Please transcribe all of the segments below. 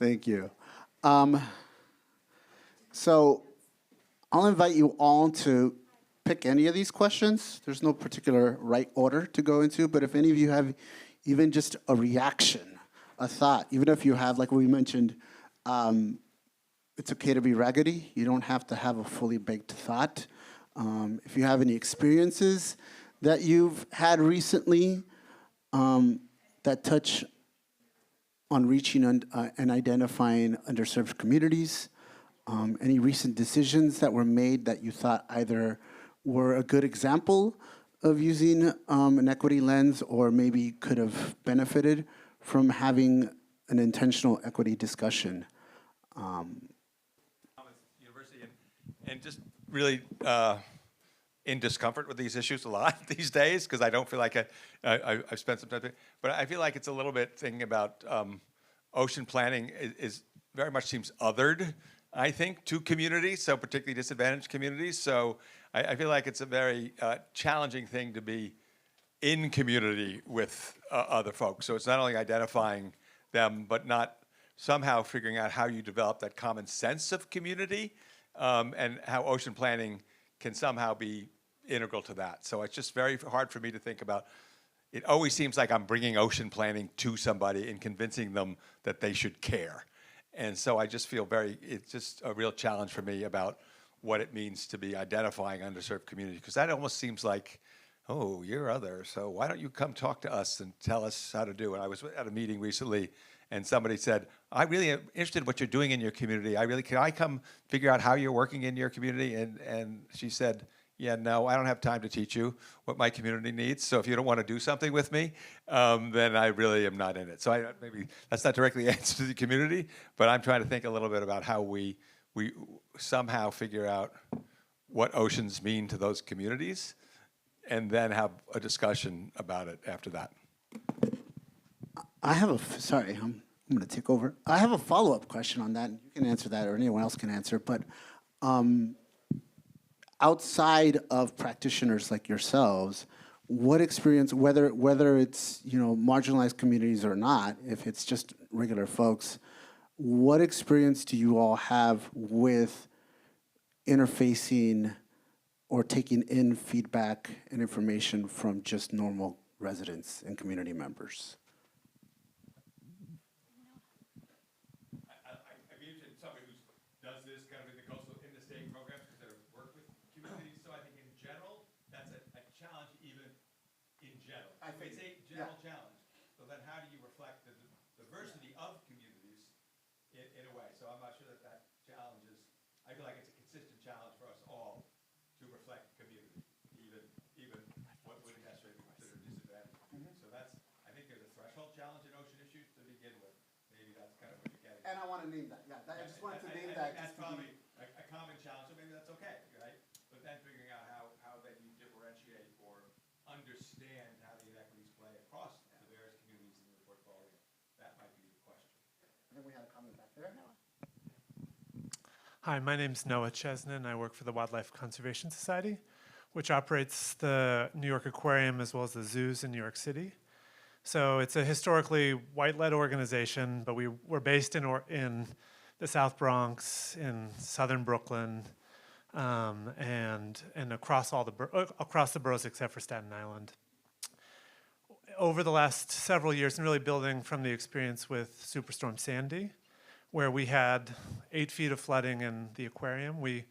Thank you. Um, so I'll invite you all to pick any of these questions. There's no particular right order to go into, but if any of you have even just a reaction, a thought, even if you have, like we mentioned, um, it's okay to be raggedy. You don't have to have a fully baked thought. If you have any experiences that you've had recently that touch on reaching and identifying underserved communities, any recent decisions that were made that you thought either were a good example of using an equity lens or maybe could have benefited from having an intentional equity discussion. University and just really in discomfort with these issues a lot these days because I don't feel like I've spent some time, but I feel like it's a little bit thinking about ocean planning is very much seems othered, I think, to communities, so particularly disadvantaged communities. So I feel like it's a very challenging thing to be in community with other folks. So it's not only identifying them, but not somehow figuring out how you develop that common sense of community and how ocean planning can somehow be integral to that. So it's just very hard for me to think about. It always seems like I'm bringing ocean planning to somebody and convincing them that they should care. And so I just feel it's just a real challenge for me about what it means to be identifying underserved communities, because that almost seems like, oh, you're other, so why don't you come talk to us and tell us how to do it? I was at a meeting recently and somebody said, I really am interested in what you're doing in your community. Can I come figure out how you're working in your community? And she said, yeah, no, I don't have time to teach you what my community needs. So if you don't want to do something with me, then I really am not in it. So maybe that's not directly answer to the community, but I'm trying to think a little bit about how we somehow figure out what oceans mean to those communities and then have a discussion about it after that. I have sorry, I'm going to take over. I have a follow-up question on that, and you can answer that or anyone else can answer, but outside of practitioners like yourselves, what experience, whether it's marginalized communities or not, if it's just regular folks, what experience do you all have with interfacing or taking in feedback and information from just normal residents and community members? I'd be interested in somebody who does this kind of in the state programs because they work with communities. So I think in general, that's a challenge even in general. It's a general challenge. So then how do you reflect the diversity of communities in a way? So I'm not sure that challenge is, I feel like it's a consistent challenge for us all to reflect community, even what wouldn't necessarily be considered disadvantaged. So I think there's a threshold challenge in ocean issues to begin with. Maybe that's kind of what you're getting. And I want to name that, yeah. I just wanted to name that. That's probably a common challenge, so maybe that's okay, right? But then figuring out how then you differentiate or understand how the inequities play across the various communities in your portfolio, that might be the question. I think we had a comment back there. Hi, my name's Noah Chesnin. I work for the Wildlife Conservation Society, which operates the New York Aquarium as well as the zoos in New York City. So it's a historically white-led organization, but we're based in the South Bronx, in southern Brooklyn, and across across the boroughs except for Staten Island. Over the last several years, and really building from the experience with Superstorm Sandy, where we had 8 feet of flooding in the aquarium, we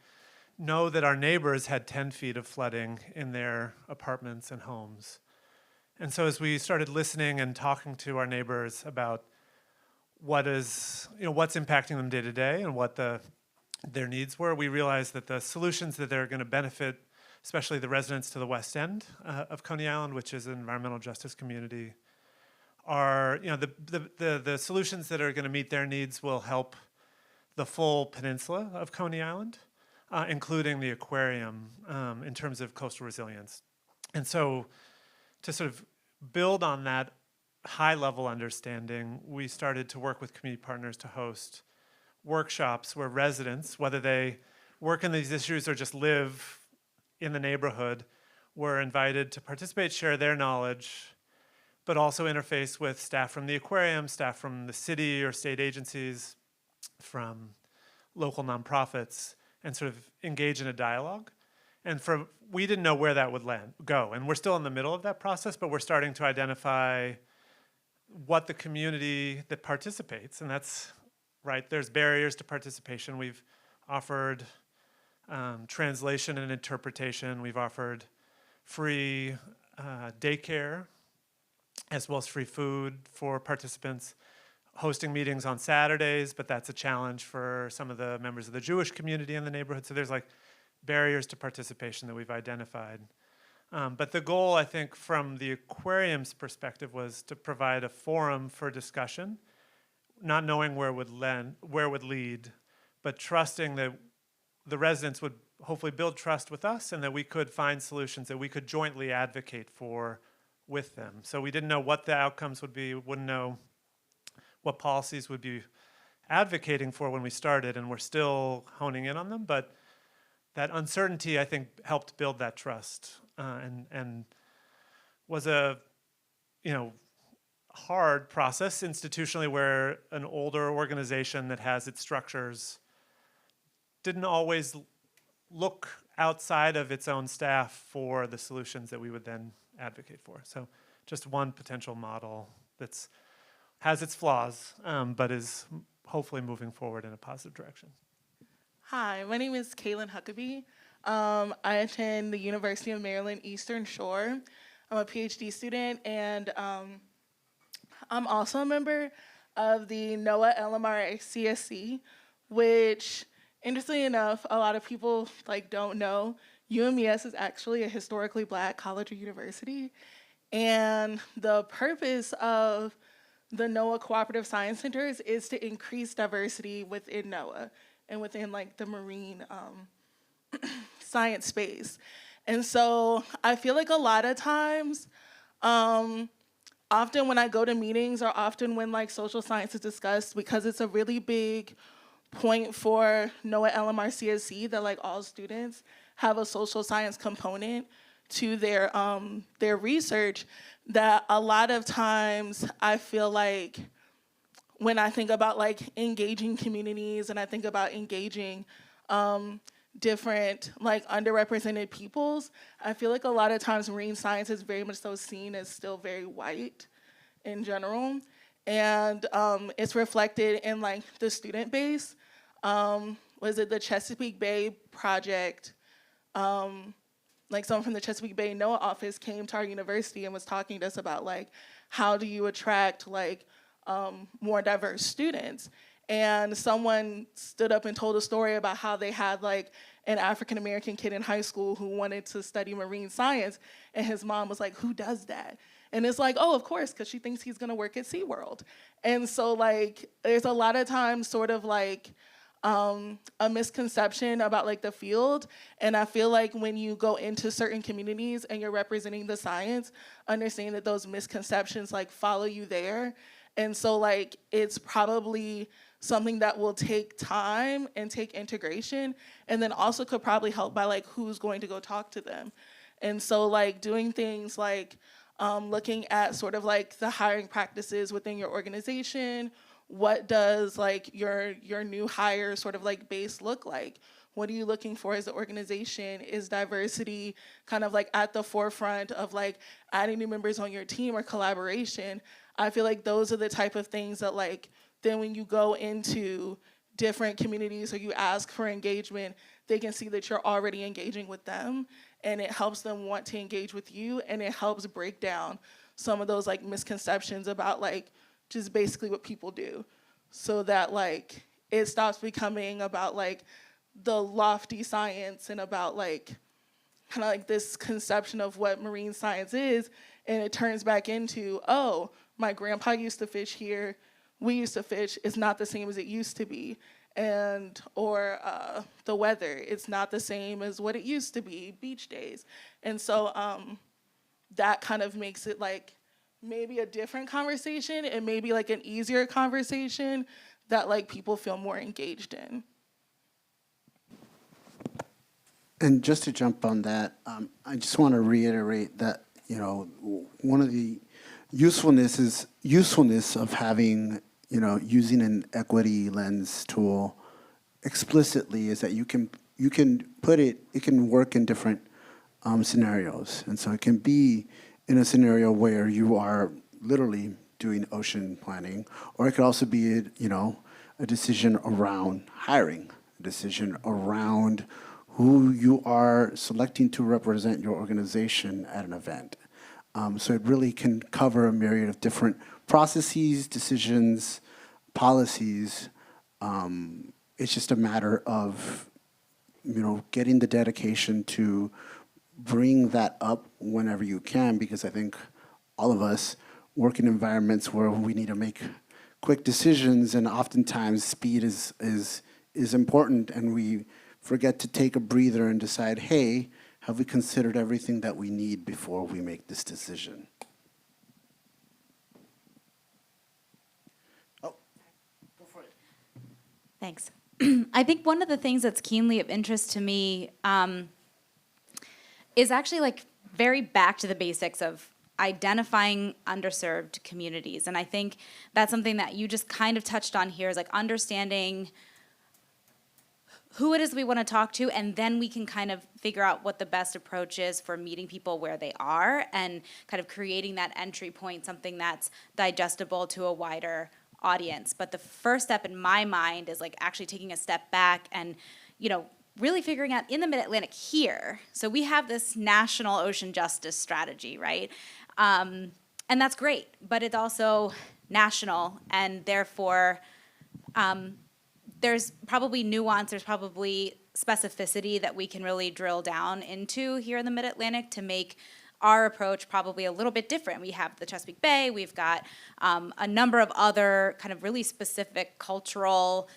know that our neighbors had 10 feet of flooding in their apartments and homes. And so as we started listening and talking to our neighbors about what's impacting them day to day and what their needs were, we realized that the solutions that they're going to benefit, especially the residents to the west end of Coney Island, which is an environmental justice community, are the solutions that are going to meet their needs will help the full peninsula of Coney Island, including the aquarium in terms of coastal resilience. And so to sort of build on that high-level understanding, we started to work with community partners to host workshops where residents, whether they work in these issues or just live in the neighborhood, were invited to participate, share their knowledge, but also interface with staff from the aquarium, staff from the city or state agencies, from local nonprofits and sort of engage in a dialogue. And we didn't know where that would go. And we're still in the middle of that process, but we're starting to identify what the community that participates, and that's right, there's barriers to participation. We've offered translation and interpretation. We've offered free daycare as well as free food for participants, hosting meetings on Saturdays, but that's a challenge for some of the members of the Jewish community in the neighborhood. So there's like barriers to participation that we've identified. But the goal, I think, from the aquarium's perspective was to provide a forum for discussion, not knowing where it would lead, but trusting that the residents would hopefully build trust with us and that we could find solutions that we could jointly advocate for with them. So we didn't know what the outcomes would be, wouldn't know what policies would be advocating for when we started, and we're still honing in on them. But that uncertainty, I think, helped build that trust, and was a hard process institutionally, where an older organization that has its structures didn't always look outside of its own staff for the solutions that we would then advocate for. So just one potential model that's has its flaws, but is hopefully moving forward in a positive direction. Hi, my name is Kaylin Huckabee. I attend the University of Maryland Eastern Shore. I'm a PhD student, and I'm also a member of the NOAA LMR CSC, which, interestingly enough, a lot of people don't know. UMES is actually a historically Black college or university, and the purpose of the NOAA Cooperative Science Centers is to increase diversity within NOAA and within the marine science space. And so I feel like a lot of times, often when I go to meetings, or often when social science is discussed, because it's a really big point for NOAA LMR CSC that all students have a social science component to their research, that a lot of times I feel like when I think about engaging communities and I think about engaging different underrepresented peoples, I feel like a lot of times marine science is very much so seen as still very white in general. And it's reflected in the student base. Was it the Chesapeake Bay project? Someone from the Chesapeake Bay NOAA office came to our university and was talking to us about how do you attract more diverse students. And someone stood up and told a story about how they had an African-American kid in high school who wanted to study marine science, and his mom was like, who does that? And it's oh, of course, because she thinks he's gonna work at SeaWorld. And so there's a lot of times sort of a misconception about the field. And I feel when you go into certain communities and you're representing the science, understand that those misconceptions follow you there. And so it's probably something that will take time and take integration, and then also could probably help by who's going to go talk to them. And so doing things looking at sort of the hiring practices within your organization. What does your new hire sort of base look like? What are you looking for as an organization? Is diversity kind of at the forefront of adding new members on your team or collaboration? I feel those are the type of things that then when you go into different communities or you ask for engagement, they can see that you're already engaging with them, and it helps them want to engage with you, and it helps break down some of those misconceptions about just basically what people do, so that it stops becoming about the lofty science and about kind of this conception of what marine science is, and it turns back into, oh, my grandpa used to fish here, we used to fish, it's not the same as it used to be, or the weather, it's not the same as what it used to be, beach days. And so that kind of makes it maybe a different conversation, and maybe an easier conversation that people feel more engaged in. And just to jump on that, I just want to reiterate that one of the usefulness of having using an equity lens tool explicitly is that you can put it can work in different scenarios. And so it can be in a scenario where you are literally doing ocean planning, or it could also be, a decision around hiring, a decision around who you are selecting to represent your organization at an event. So it really can cover a myriad of different processes, decisions, policies. It's just a matter of, getting the dedication to bring that up whenever you can, because I think all of us work in environments where we need to make quick decisions, and oftentimes speed is important, and we forget to take a breather and decide, hey, have we considered everything that we need before we make this decision? Oh, go for it. Thanks. I think one of the things that's keenly of interest to me is actually like very back to the basics of identifying underserved communities. And I think that's something that you just kind of touched on here, is like understanding who it is we want to talk to, and then we can kind of figure out what the best approach is for meeting people where they are and kind of creating that entry point, something that's digestible to a wider audience. But the first step in my mind is like actually taking a step back and, really figuring out in the Mid-Atlantic here. So we have this national ocean justice strategy, right? And that's great, but it's also national, and therefore there's probably nuance, there's probably specificity that we can really drill down into here in the Mid-Atlantic to make our approach probably a little bit different. We have the Chesapeake Bay, we've got a number of other kind of really specific cultural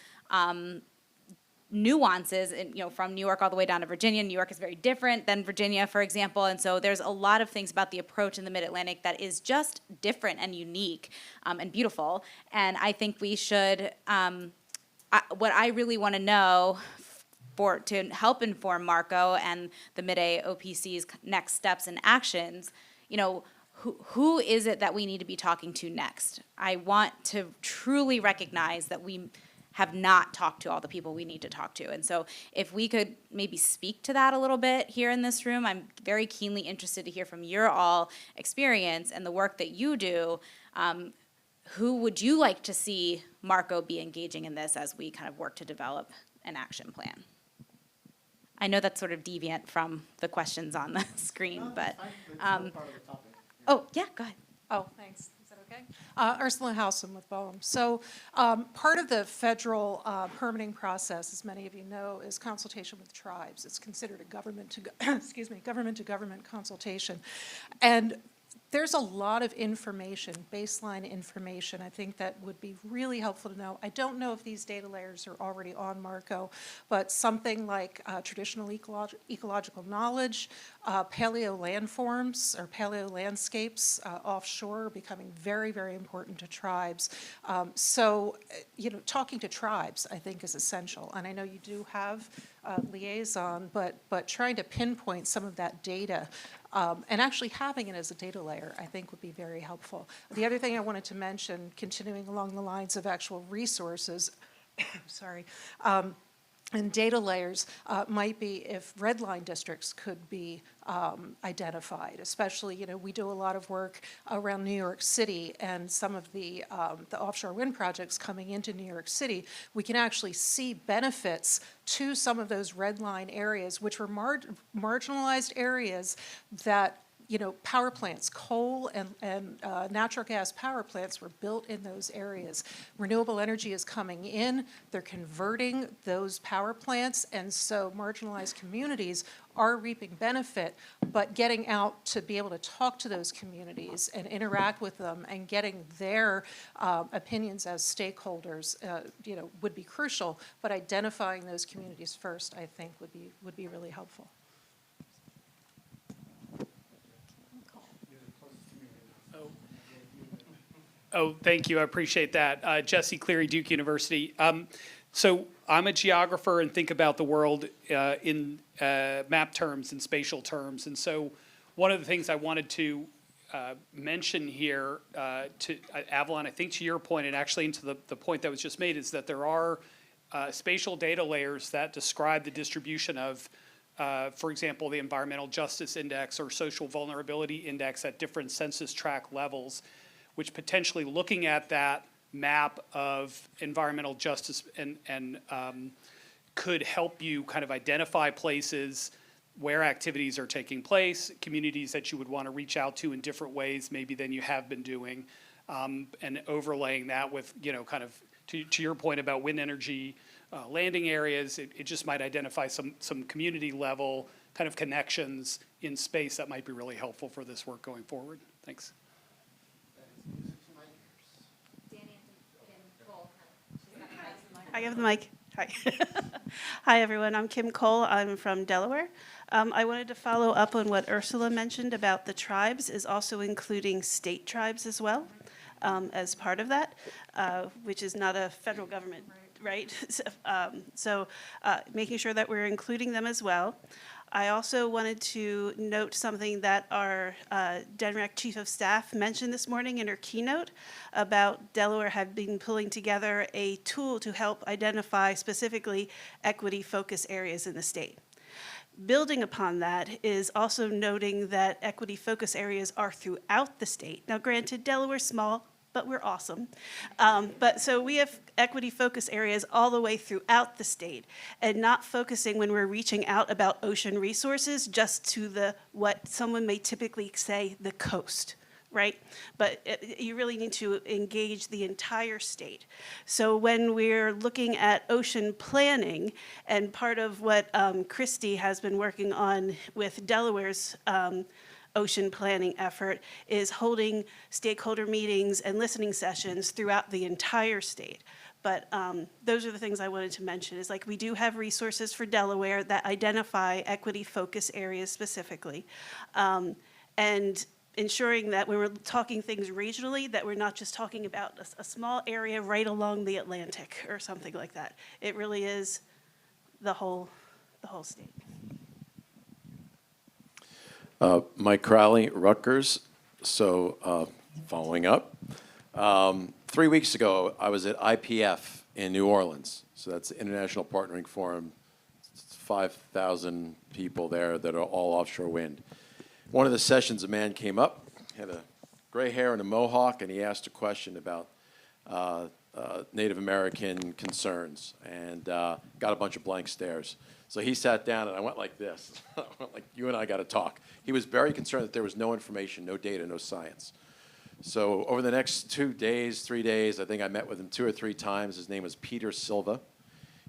nuances, from New York all the way down to Virginia. New York is very different than Virginia, for example, and so there's a lot of things about the approach in the Mid-Atlantic that is just different and unique and beautiful. And I think we should, what I really want to know to help inform Marco and the Mid-A OPC's next steps and actions, who is it that we need to be talking to next? I want to truly recognize that we have not talked to all the people we need to talk to. And so if we could maybe speak to that a little bit here in this room, I'm very keenly interested to hear from your all experience and the work that you do. Who would you like to see Marco be engaging in this as we kind of work to develop an action plan? I know that's sort of deviant from the questions on the screen, but. Oh, yeah, go ahead. Oh, thanks. Is that okay? Ursula Howson with BOEM. So part of the federal permitting process, as many of you know, is consultation with tribes. It's considered a government to government consultation. And there's a lot of information, baseline information, I think that would be really helpful to know. I don't know if these data layers are already on Marco, but something like traditional ecological knowledge, paleo landforms or paleo landscapes offshore are becoming very, very important to tribes. So, talking to tribes, I think, is essential. And I know you do have liaison, but trying to pinpoint some of that data and actually having it as a data layer, I think, would be very helpful. The other thing I wanted to mention, continuing along the lines of actual resources, sorry, and data layers might be if red line districts could be identified, especially, we do a lot of work around New York City and some of the offshore wind projects coming into New York City. We can actually see benefits to some of those red line areas, which were marginalized areas that power plants, coal and natural gas power plants were built in those areas. Renewable energy is coming in, they're converting those power plants, and so marginalized communities are reaping benefit, but getting out to be able to talk to those communities and interact with them and getting their opinions as stakeholders, would be crucial, but identifying those communities first, I think, would be really helpful. Oh, thank you. I appreciate that. Jesse Cleary, Duke University. So I'm a geographer and think about the world in map terms and spatial terms. And so one of the things I wanted to mention here to Avalon, I think to your point, and actually into the point that was just made, is that there are spatial data layers that describe the distribution of, for example, the Environmental Justice Index or Social Vulnerability Index at different census tract levels, which potentially looking at that map of environmental justice and could help you kind of identify places where activities are taking place, communities that you would want to reach out to in different ways maybe than you have been doing, and overlaying that with, kind of to your point about wind energy landing areas, it just might identify some community level kind of connections in space that might be really helpful for this work going forward. Thanks. I give the mic. Hi. Hi, everyone. I'm Kim Cole. I'm from Delaware. I wanted to follow up on what Ursula mentioned about the tribes, is also including state tribes as well as part of that, which is not a federal government, right? So making sure that we're including them as well. I also wanted to note something that our DENREC Chief of Staff mentioned this morning in her keynote about Delaware had been pulling together a tool to help identify specifically equity focus areas in the state. Building upon that is also noting that equity focus areas are throughout the state. Now, granted, Delaware's small, but we're awesome. But so we have equity focus areas all the way throughout the state, and not focusing when we're reaching out about ocean resources just to the, what someone may typically say, the coast, right? But you really need to engage the entire state. So when we're looking at ocean planning, and part of what Christy has been working on with Delaware's ocean planning effort is holding stakeholder meetings and listening sessions throughout the entire state. But those are the things I wanted to mention, is like we do have resources for Delaware that identify equity focus areas specifically. And ensuring that when we're talking things regionally, that we're not just talking about a small area right along the Atlantic or something like that. It really is the whole state. Mike Crowley, Rutgers. So following up, 3 weeks ago, I was at IPF in New Orleans. So that's the International Partnering Forum. It's 5,000 people there that are all offshore wind. One of the sessions, a man came up, had a gray hair and a mohawk, and he asked a question about Native American concerns, and got a bunch of blank stares. So he sat down, and I went like this. I went like, you and I got to talk. He was very concerned that there was no information, no data, no science. So over the next 2 days, 3 days, I think I met with him 2 or 3 times. His name was Peter Silva.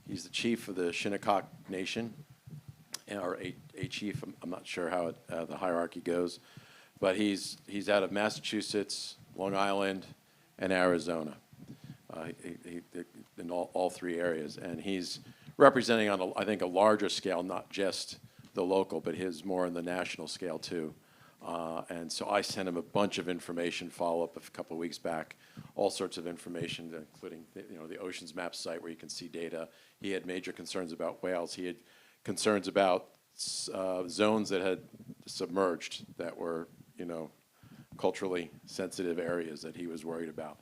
He's the chief of the Shinnecock Nation, or a chief. I'm not sure how the hierarchy goes. But he's out of Massachusetts, Long Island, and Arizona. In all 3 areas. And he's representing on, I think, a larger scale, not just the local, but his more on the national scale too. And so I sent him a bunch of information, follow-up a couple of weeks back, all sorts of information, including the Oceans Map site where you can see data. He had major concerns about whales. He had concerns about zones that had submerged, that were culturally sensitive areas that he was worried about.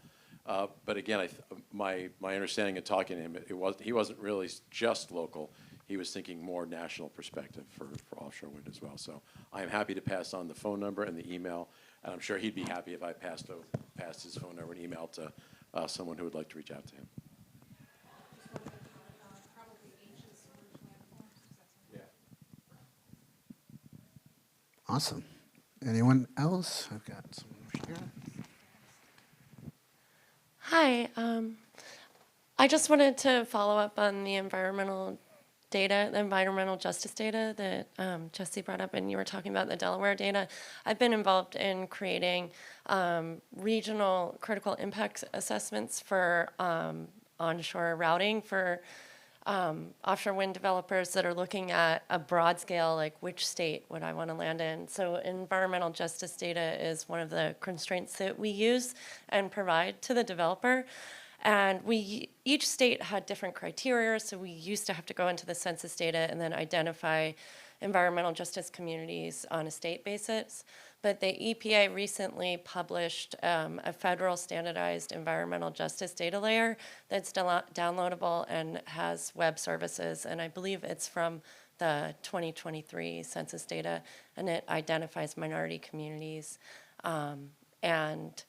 But again, my understanding of talking to him, he wasn't really just local. He was thinking more national perspective for offshore wind as well. So I am happy to pass on the phone number and the email, and I'm sure he'd be happy if I passed his phone number and email to someone who would like to reach out to him. Awesome. Anyone else? I've got someone over here. Hi. I just wanted to follow up on the environmental data, the environmental justice data that Jesse brought up, and you were talking about the Delaware data. I've been involved in creating regional critical impact assessments for onshore routing for offshore wind developers that are looking at a broad scale, like which state would I want to land in. So environmental justice data is one of the constraints that we use and provide to the developer. And each state had different criteria, so we used to have to go into the census data and then identify environmental justice communities on a state basis. But the EPA recently published a federal standardized environmental justice data layer that's downloadable and has web services, and I believe it's from the 2023 census data, and it identifies minority communities and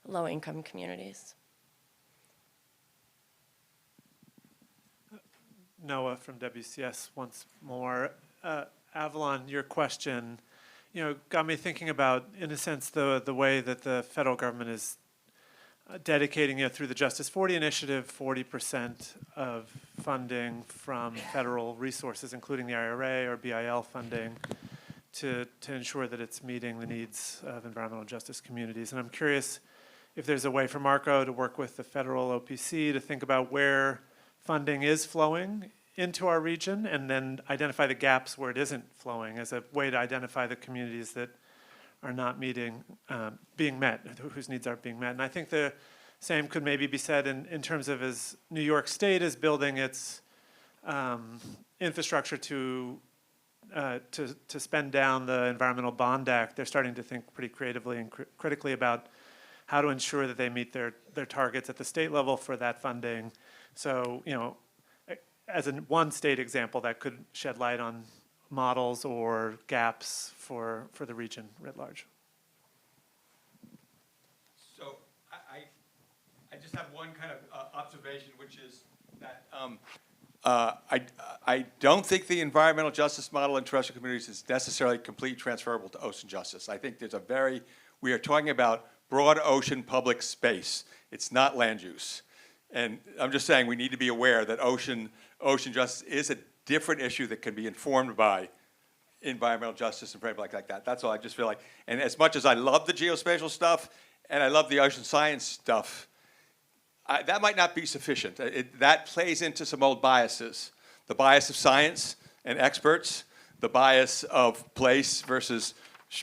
low-income communities. Noah from WCS once more. Avalon, your question, got me thinking about, in a sense, the way that the federal government is dedicating, through the Justice 40 initiative, 40% of funding from federal resources, including the IRA or BIL funding, to ensure that it's meeting the needs of environmental justice communities. And I'm curious if there's a way for Marco to work with the federal OPC to think about where funding is flowing into our region and then identify the gaps where it isn't flowing as a way to identify the communities that are not being met, whose needs aren't being met. And I think the same could maybe be said in terms of as New York State is building its infrastructure to spend down the Environmental Bond Act. They're starting to think pretty creatively and critically about how to ensure that they meet their targets at the state level for that funding. So, as one state example, that could shed light on models or gaps for the region writ large. So I just have one kind of observation, which is that I don't think the environmental justice model in terrestrial communities is necessarily completely transferable to ocean justice. I think we are talking about broad ocean public space. It's not land use. And I'm just saying we need to be aware that ocean justice is a different issue that can be informed by environmental justice and framework like that. That's all. I just feel like, and as much as I love the geospatial stuff and I love the ocean science stuff, that might not be sufficient. That plays into some old biases. The bias of science and experts, the bias of place versus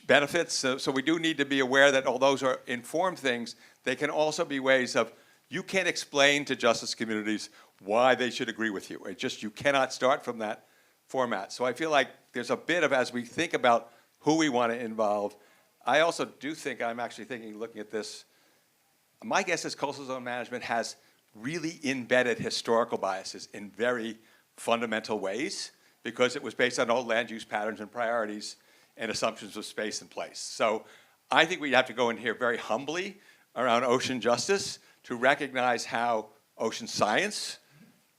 benefits. So we do need to be aware that all those are informed things. They can also be ways of, you can't explain to justice communities why they should agree with you. You cannot start from that format. So I feel like there's a bit of, as we think about who we want to involve, I also do think, I'm actually thinking, looking at this, my guess is coastal zone management has really embedded historical biases in very fundamental ways because it was based on old land use patterns and priorities and assumptions of space and place. So I think we have to go in here very humbly around ocean justice to recognize how ocean science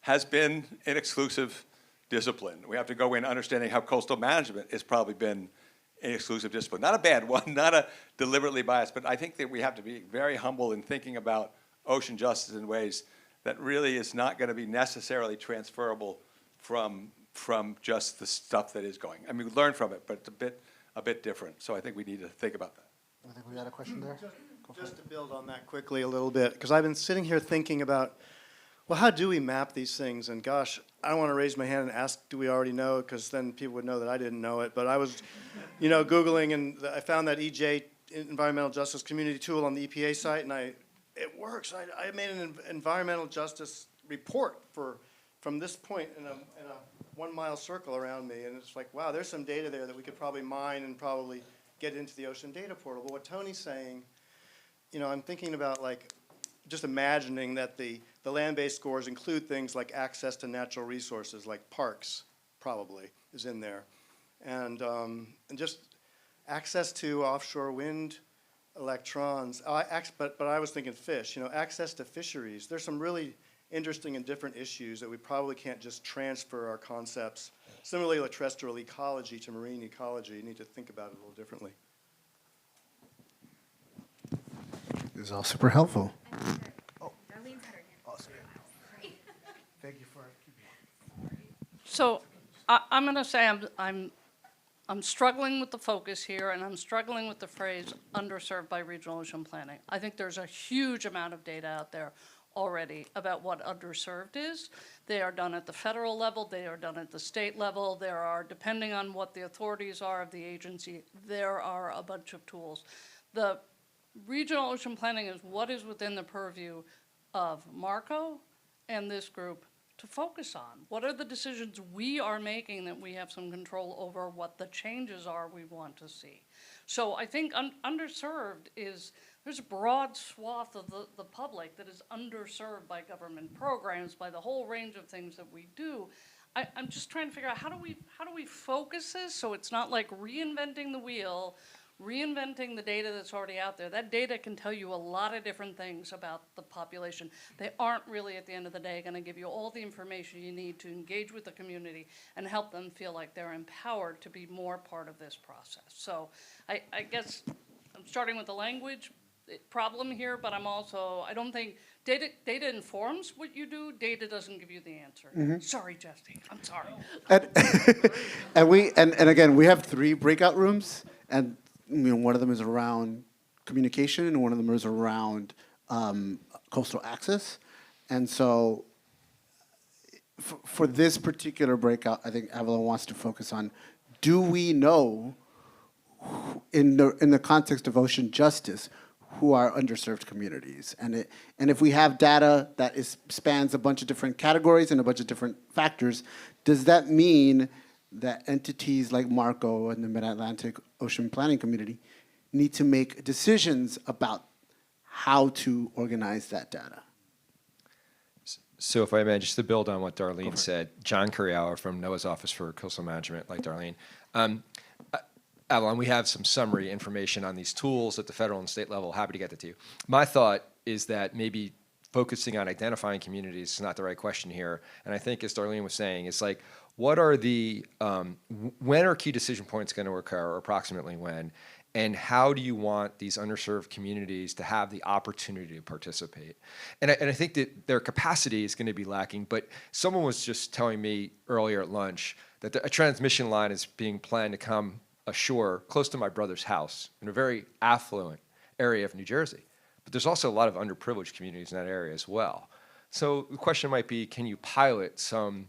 has been an exclusive discipline. We have to go in understanding how coastal management has probably been an exclusive discipline. Not a bad one, not a deliberately biased, but I think that we have to be very humble in thinking about ocean justice in ways that really is not going to be necessarily transferable from just the stuff that is going. I mean, we learn from it, but it's a bit different. So I think we need to think about that. I think we got a question there. Just to build on that quickly a little bit, because I've been sitting here thinking about, well, how do we map these things? And gosh, I don't want to raise my hand and ask, do we already know? Because then people would know that I didn't know it. But I was, Googling, and I found that EJ, Environmental Justice Community Tool, on the EPA site, and it works. I made an environmental justice report from this point in a 1 mile circle around me, and it's like, wow, there's some data there that we could probably mine and probably get into the ocean data portal. But what Tony's saying, I'm thinking about just imagining that the land-based scores include things like access to natural resources, like parks, probably is in there, and just access to offshore wind electrons. But I was thinking fish. Access to fisheries. There's some really interesting and different issues that we probably can't just transfer our concepts. Similarly, like terrestrial ecology to marine ecology, you need to think about it a little differently. This is all super helpful. Awesome. Thank you for keeping on. So I'm going to say I'm struggling with the focus here, and I'm struggling with the phrase underserved by regional ocean planning. I think there's a huge amount of data out there already about what underserved is. They are done at the federal level, they are done at the state level, there are, depending on what the authorities are of the agency, there are a bunch of tools. The regional ocean planning is what is within the purview of Marco and this group to focus on? What are the decisions we are making that we have some control over, what the changes are we want to see? So I think underserved is, there's a broad swath of the public that is underserved by government programs, by the whole range of things that we do. I'm just trying to figure out how do we focus this so it's not like reinventing the wheel, reinventing the data that's already out there. That data can tell you a lot of different things about the population. They aren't really, at the end of the day, going to give you all the information you need to engage with the community and help them feel like they're empowered to be more part of this process. So I guess I'm starting with the language problem here, but I don't think data informs what you do. Data doesn't give you the answer. Sorry, Jesse, I'm sorry. And again, we have 3 breakout rooms, and one of them is around communication, and one of them is around coastal access. And so for this particular breakout, I think Avalon wants to focus on, do we know, in the context of ocean justice, who are underserved communities? And if we have data that spans a bunch of different categories and a bunch of different factors, does that mean that entities like Marco and the Mid-Atlantic Ocean Planning Community need to make decisions about how to organize that data? So if I may, just to build on what Darlene said, John Curriauer from NOAA's Office for Coastal Management, like Darlene. Avalon, we have some summary information on these tools at the federal and state level. Happy to get that to you. My thought is that maybe focusing on identifying communities is not the right question here. And I think, as Darlene was saying, it's like, what are the, when are key decision points going to occur, or approximately when? And how do you want these underserved communities to have the opportunity to participate? And I think that their capacity is going to be lacking, but someone was just telling me earlier at lunch that a transmission line is being planned to come ashore close to my brother's house in a very affluent area of New Jersey. But there's also a lot of underprivileged communities in that area as well. So the question might be, can you pilot some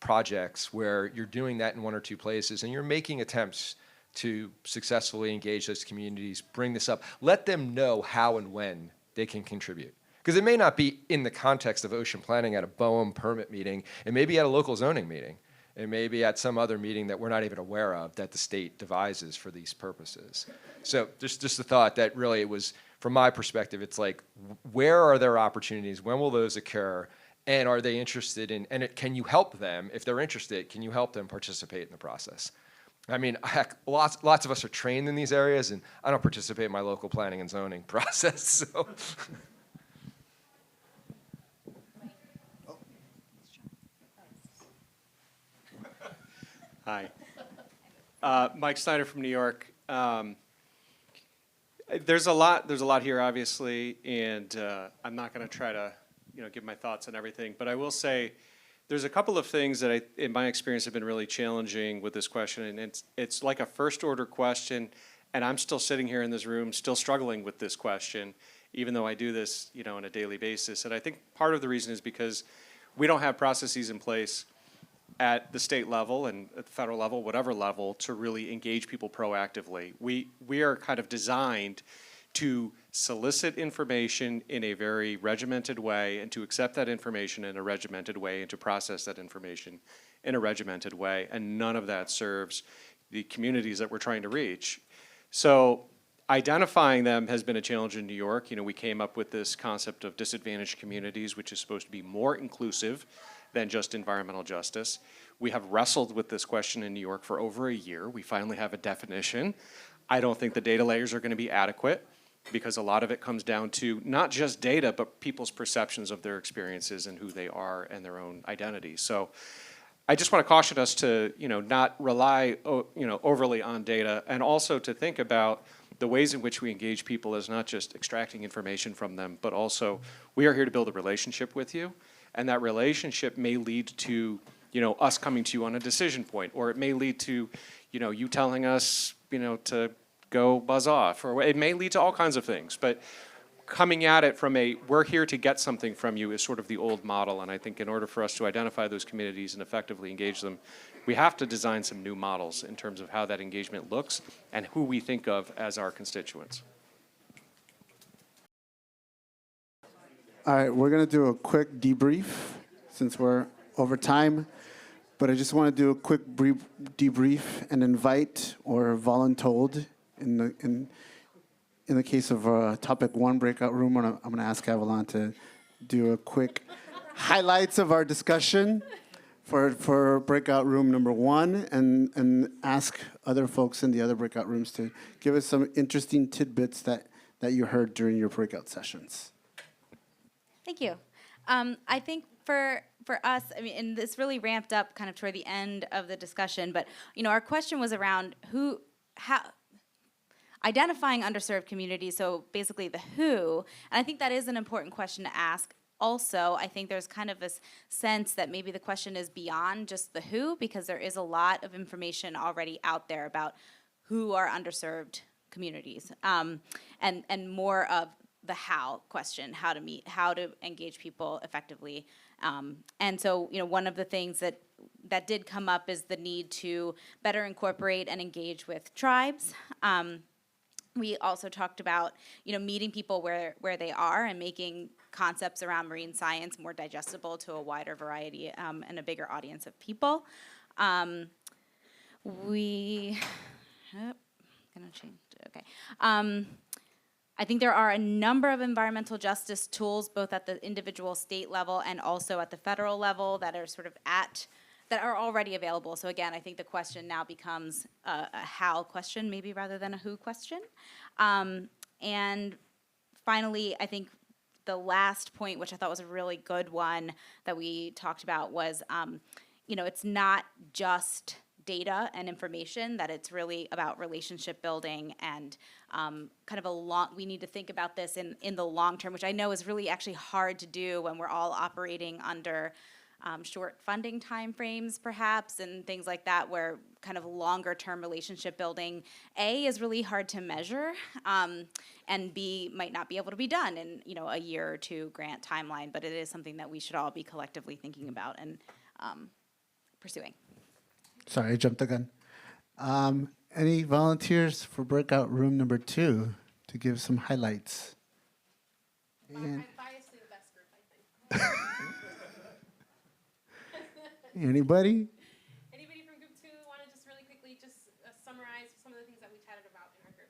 projects where you're doing that in 1 or 2 places and you're making attempts to successfully engage those communities, bring this up, let them know how and when they can contribute. Because it may not be in the context of ocean planning at a BOEM permit meeting, it may be at a local zoning meeting. It may be at some other meeting that we're not even aware of that the state devises for these purposes. So just the thought that really it was, from my perspective, it's like, where are there opportunities? When will those occur? And are they interested in, can you help them? If they're interested, can you help them participate in the process? I mean, heck, lots of us are trained in these areas, and I don't participate in my local planning and zoning process, so. Hi. Mike Snyder from New York. There's a lot here, obviously, and I'm not going to try to, give my thoughts on everything. But I will say, there's a couple of things that in my experience, have been really challenging with this question, and it's like a first-order question, and I'm still sitting here in this room, still struggling with this question, even though I do this, on a daily basis. And I think part of the reason is because we don't have processes in place at the state level and at the federal level, whatever level, to really engage people proactively. We are kind of designed to solicit information in a very regimented way and to accept that information in a regimented way and to process that information in a regimented way, and none of that serves the communities that we're trying to reach. So identifying them has been a challenge in New York. We came up with this concept of disadvantaged communities, which is supposed to be more inclusive than just environmental justice. We have wrestled with this question in New York for over a year. We finally have a definition. I don't think the data layers are going to be adequate, because a lot of it comes down to not just data, but people's perceptions of their experiences and who they are and their own identity. So I just want to caution us to, not rely, overly on data, and also to think about the ways in which we engage people as not just extracting information from them, but also we are here to build a relationship with you. And that relationship may lead to, us coming to you on a decision point, or it may lead to, you telling us, to go buzz off, or it may lead to all kinds of things. But coming at it from we're here to get something from you is sort of the old model. And I think in order for us to identify those communities and effectively engage them, we have to design some new models in terms of how that engagement looks and who we think of as our constituents. All right, we're going to do a quick debrief since we're over time, but I just want to do a quick brief debrief and invite or voluntold in the case of topic 1 breakout room. I'm going to ask Avalon to do a quick highlights of our discussion for breakout room number 1, and ask other folks in the other breakout rooms to give us some interesting tidbits that you heard during your breakout sessions. Thank you. I think for us, I mean, and this really ramped up kind of toward the end of the discussion, but our question was around how identifying underserved communities, so basically the who, and I think that is an important question to ask. Also, I think there's kind of this sense that maybe the question is beyond just the who, because there is a lot of information already out there about who are underserved communities, and more of the how question, how to engage people effectively. And so, one of the things that did come up is the need to better incorporate and engage with tribes. We also talked about, meeting people where they are and making concepts around marine science more digestible to a wider variety and a bigger audience of people. Gonna change. Okay. I think there are a number of environmental justice tools, both at the individual state level and also at the federal level, that are that are already available. So again, I think the question now becomes a how question, maybe rather than a who question. And finally, I think the last point, which I thought was a really good one that we talked about, was, it's not just data and information, that it's really about relationship building and kind of we need to think about this in the long term, which I know is really actually hard to do when we're all operating under short funding timeframes, perhaps, and things like that, where kind of longer term relationship building, A, is really hard to measure, and B, might not be able to be done in a year or two grant timeline, but it is something that we should all be collectively thinking about and pursuing. Sorry, I jumped the gun. Any volunteers for breakout room number 2 to give some highlights? And Biasly the best group, I think. anybody? Anybody from group 2 want to just really quickly just summarize some of the things that we chatted about in our group?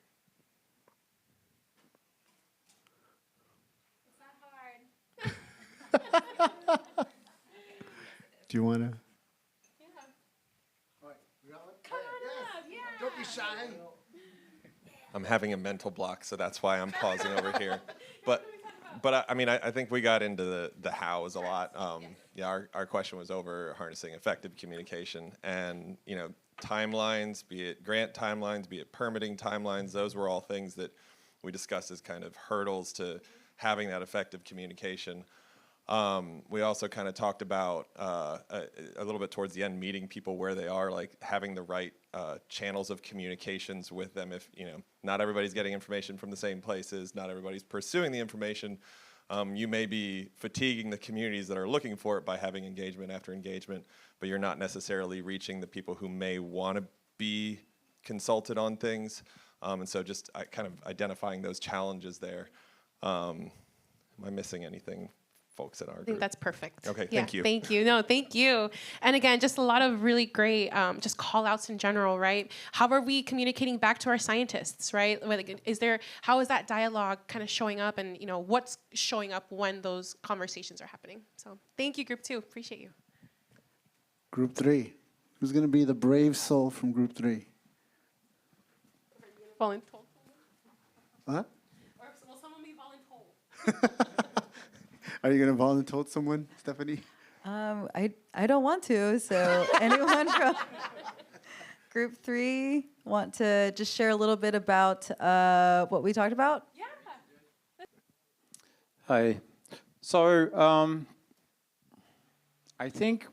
It's not hard. Do you want to? Don't be shy. I'm having a mental block, so that's why I'm pausing over here. But I think we got into the hows a lot. Our question was over harnessing effective communication, and timelines, be it grant timelines, be it permitting timelines. Those were all things that we discussed as kind of hurdles to having that effective communication. We also kind of talked about a little bit towards the end, meeting people where they are, like having the right channels of communications with them. If not everybody's getting information from the same places, not everybody's pursuing the information, you may be fatiguing the communities that are looking for it by having engagement after engagement, but you're not necessarily reaching the people who may want to be consulted on things. And so just kind of identifying those challenges there. Am I missing anything, folks in our group? I think that's perfect. Okay, yeah, thank you. Thank you. No, thank you. And again, just a lot of really great just call outs in general, right? How are we communicating back to our scientists, right? How is that dialogue kind of showing up, and what's showing up when those conversations are happening? So thank you, group 2. Appreciate you. Group 3. Who's going to be the brave soul from group 3? Voluntold. What? Or will someone be voluntold? Are you going to volunteer someone, Stephanie? I don't want to. So anyone from group 3 want to just share a little bit about what we talked about? Yeah. Hi. So I think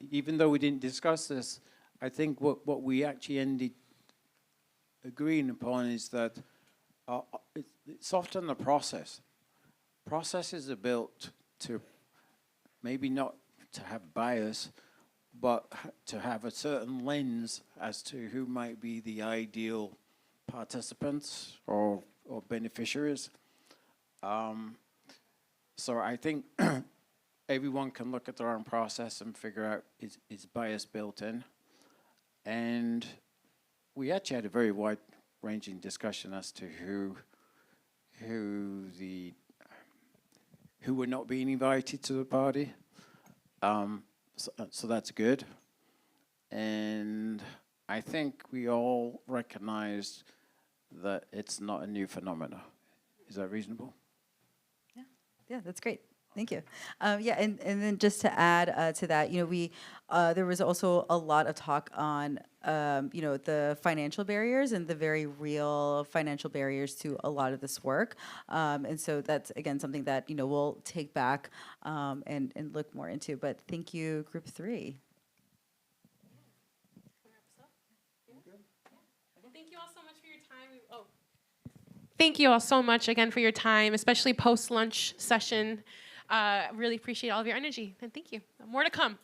even though we didn't discuss this, I think what we actually ended agreeing upon is that it's often the process. Processes are built to maybe not to have bias, but to have a certain lens as to who might be the ideal participants or beneficiaries. So I think everyone can look at their own process and figure out is bias built in. And we actually had a very wide-ranging discussion as to who were not being invited to the party. So that's good. And I think we all recognize that it's not a new phenomena. Is that reasonable? Yeah, that's great. Thank you. Yeah, and then just to add to that, there was also a lot of talk on, the financial barriers and the very real financial barriers to a lot of this work. And so that's, again, something that, we'll take back and look more into. But thank you, Group 3. Thank you all so much for your time. Thank you all so much again for your time, especially post-lunch session. Really appreciate all of your energy, and thank you. More to come.